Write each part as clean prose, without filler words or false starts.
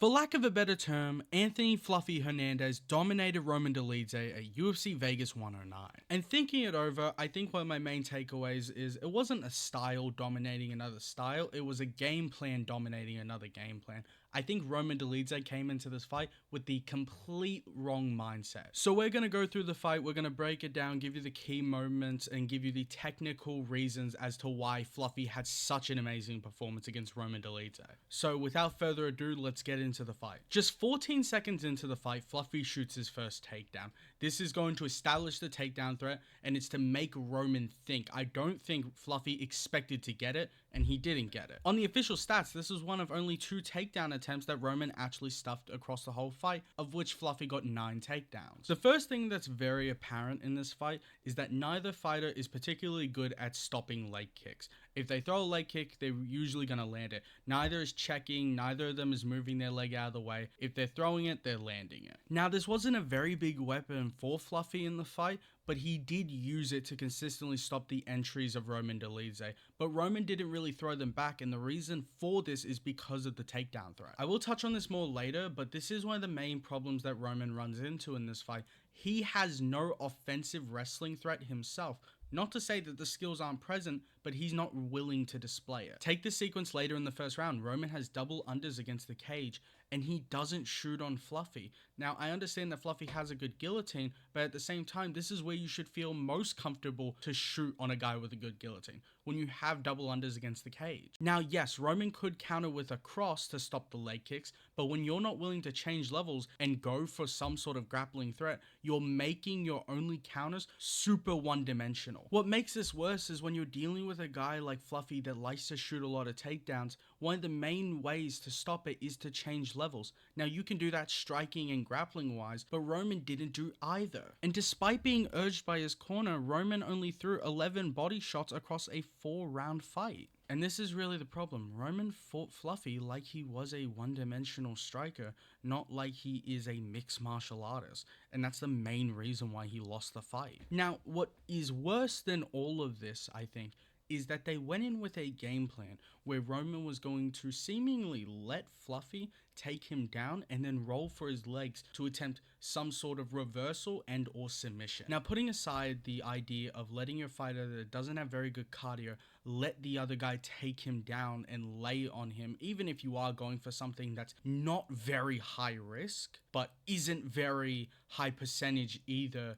For lack of a better term, Anthony Fluffy Hernandez dominated Roman Dolidze at UFC Vegas 109. And thinking it over, I think one of my main takeaways is it wasn't a style dominating another style, it was a game plan dominating another game plan. I think Roman Dolidze came into this fight with the complete wrong mindset. So we're going to go through the fight, we're going to break it down, give you the key moments, and give you the technical reasons as to why Fluffy had such an amazing performance against Roman Dolidze. So without further ado, let's get into the fight. Just 14 seconds into the fight, Fluffy shoots his first takedown. This is going to establish the takedown threat, and it's to make Roman think. I don't think Fluffy expected to get it, and he didn't get it. On the official stats, this was one of only 2 takedown attempts that Roman actually stuffed across the whole fight, of which Fluffy got 9 takedowns. The first thing that's very apparent in this fight is that neither fighter is particularly good at stopping leg kicks. If they throw a leg kick, they're usually going to land it. Neither is checking, neither of them is moving their leg out of the way. If they're throwing it, they're landing it. Now, this wasn't a very big weapon for Fluffy in the fight, but he did use it to consistently stop the entries of Roman Dolidze. But Roman didn't really throw them back, and the reason for this is because of the takedown threat. I will touch on this more later, but this is one of the main problems that Roman runs into in this fight. He has no offensive wrestling threat himself. Not to say that the skills aren't present, but he's not willing to display it. Take the sequence later in the first round. Roman has double unders against the cage, and he doesn't shoot on Fluffy. Now, I understand that Fluffy has a good guillotine, but at the same time, this is where you should feel most comfortable to shoot on a guy with a good guillotine, when you have double unders against the cage. Now, yes, Roman could counter with a cross to stop the leg kicks, but when you're not willing to change levels and go for some sort of grappling threat, you're making your only counters super one-dimensional. What makes this worse is when you're dealing with a guy like Fluffy that likes to shoot a lot of takedowns, one of the main ways to stop it is to change levels. Now, you can do that striking and grappling wise, but Roman didn't do either. And despite being urged by his corner, Roman only threw 11 body shots across a 4-round fight. And this is really the problem. Roman fought Fluffy like he was a one-dimensional striker, not like he is a mixed martial artist. And that's the main reason why he lost the fight. Now, what is worse than all of this, I think, is that they went in with a game plan where Roman was going to seemingly let Fluffy take him down and then roll for his legs to attempt some sort of reversal and or submission. Now, putting aside the idea of letting your fighter that doesn't have very good cardio let the other guy take him down and lay on him, even if you are going for something that's not very high risk but isn't very high percentage either,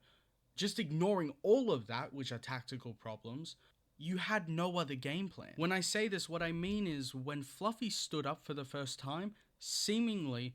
just ignoring all of that, which are tactical problems, you had no other game plan. When I say this, what I mean is when Fluffy stood up for the first time, seemingly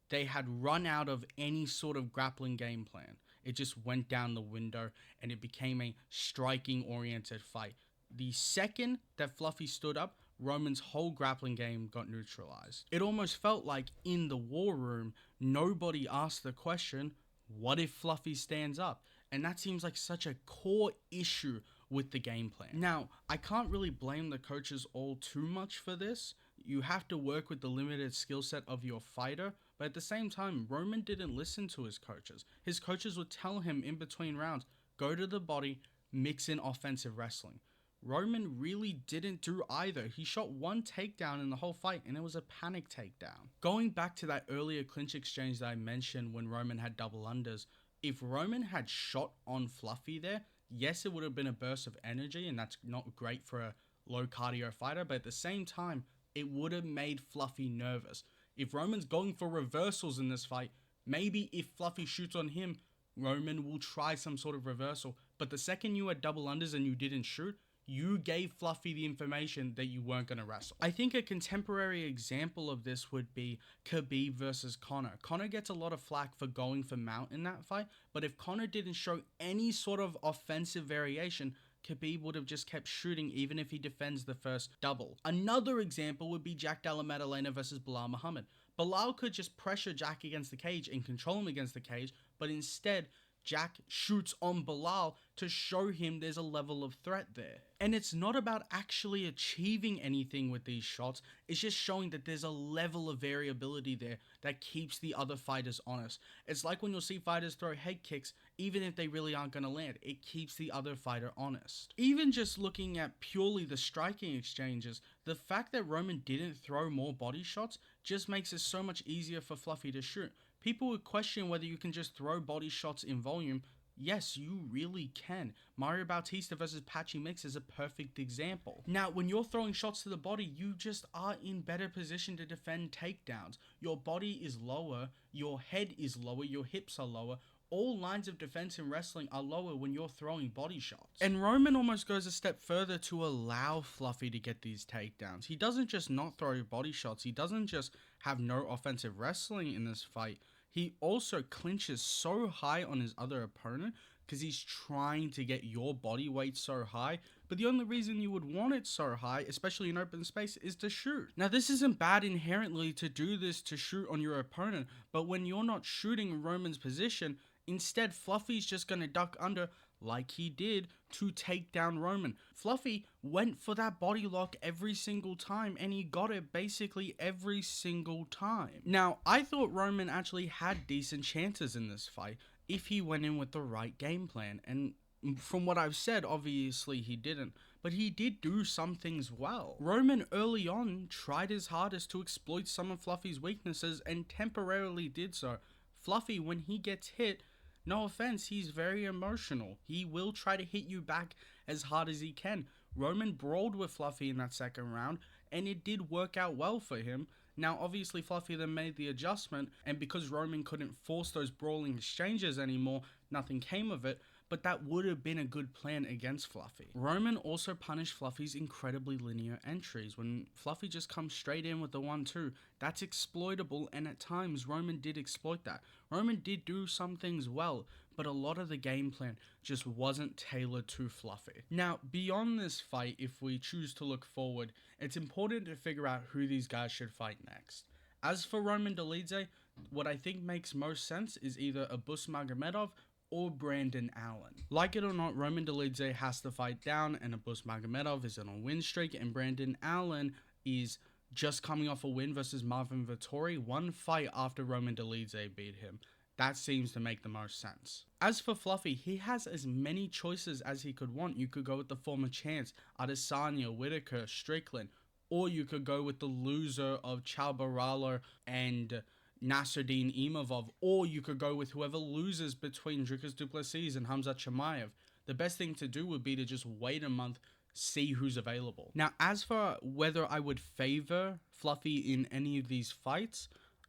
they had run out of any sort of grappling game plan. It just went down the window and it became a striking oriented fight. The second that Fluffy stood up, Roman's whole grappling game got neutralized. It almost felt like in the war room, nobody asked the question, what if Fluffy stands up? And that seems like such a core issue with the game plan. Now, I can't really blame the coaches all too much for this. You have to work with the limited skill set of your fighter, but at the same time, Roman didn't listen to his coaches. His coaches would tell him in between rounds, go to the body, mix in offensive wrestling. Roman really didn't do either. He shot 1 takedown in the whole fight, and it was a panic takedown. Going back to that earlier clinch exchange that I mentioned when Roman had double unders, if Roman had shot on Fluffy there, yes, it would have been a burst of energy, and that's not great for a low cardio fighter, but at the same time, it would have made Fluffy nervous. If Roman's going for reversals in this fight, maybe if Fluffy shoots on him, Roman will try some sort of reversal, but the second you had double unders and you didn't shoot, you gave Fluffy the information that you weren't going to wrestle. I think a contemporary example of this would be Khabib versus Conor. Conor gets a lot of flack for going for mount in that fight, but if Conor didn't show any sort of offensive variation, Khabib would have just kept shooting even if he defends the first double. Another example would be Jack Della Maddalena versus Bilal Muhammad. Bilal could just pressure Jack against the cage and control him against the cage, but instead Jack shoots on Bilal to show him there's a level of threat there. And it's not about actually achieving anything with these shots, it's just showing that there's a level of variability there that keeps the other fighters honest. It's like when you'll see fighters throw head kicks, even if they really aren't going to land, it keeps the other fighter honest. Even just looking at purely the striking exchanges, the fact that Roman didn't throw more body shots just makes it so much easier for Fluffy to shoot. People would question whether you can just throw body shots in volume. Yes, you really can. Mario Bautista versus Patchy Mix is a perfect example. Now, when you're throwing shots to the body, you just are in better position to defend takedowns. Your body is lower, your head is lower, your hips are lower. All lines of defense in wrestling are lower when you're throwing body shots. And Roman almost goes a step further to allow Fluffy to get these takedowns. He doesn't just not throw body shots, he doesn't just have no offensive wrestling in this fight. He also clinches so high on his other opponent because he's trying to get your body weight so high. But the only reason you would want it so high, especially in open space, is to shoot. Now, this isn't bad inherently to do this to shoot on your opponent, but when you're not shooting in Roman's position, instead Fluffy's just going to duck under like he did to take down Roman. Fluffy went for that body lock every single time and he got it basically every single time. Now, I thought Roman actually had decent chances in this fight if he went in with the right game plan, and from what I've said, obviously he didn't, but he did do some things well. Roman early on tried his hardest to exploit some of Fluffy's weaknesses and temporarily did so. Fluffy, when he gets hit, no offense, he's very emotional. He will try to hit you back as hard as he can. Roman brawled with Fluffy in that second round, and it did work out well for him. Now, obviously, Fluffy then made the adjustment, and because Roman couldn't force those brawling exchanges anymore, nothing came of it, but that would have been a good plan against Fluffy. Roman also punished Fluffy's incredibly linear entries. When Fluffy just comes straight in with the 1-2, that's exploitable, and at times Roman did exploit that. Roman did do some things well, but a lot of the game plan just wasn't tailored to Fluffy. Now, beyond this fight, if we choose to look forward, it's important to figure out who these guys should fight next. As for Roman Dolidze, what I think makes most sense is either Abus Magomedov or Brandon Allen. Like it or not, Roman Dolidze has to fight down, and Abus Magomedov is on a win streak, and Brandon Allen is just coming off a win versus Marvin Vettori, one fight after Roman Dolidze beat him. That seems to make the most sense. As for Fluffy, he has as many choices as he could want. You could go with the former champs, Adesanya, Whitaker, Strickland, or you could go with the loser of Chabaralo and Nasruddin Imavov, or you could go with whoever loses between Dricus du Plessis and Khamzat Chimaev. The best thing to do would be to just wait a month, see who's available. Now, as for whether I would favor Fluffy in any of these fights,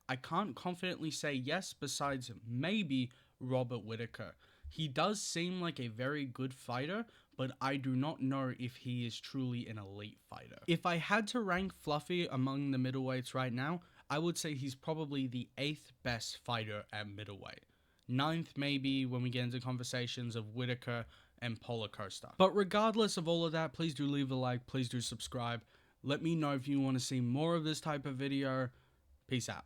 I can't confidently say yes, besides maybe Robert Whitaker. He does seem like a very good fighter, but I do not know if he is truly an elite fighter. If I had to rank Fluffy among the middleweights right now, I would say he's probably the 8th best fighter at middleweight. 9th maybe when we get into conversations of Whitaker and Paulo Costa. But regardless of all of that, please do leave a like, please do subscribe. Let me know if you want to see more of this type of video. Peace out.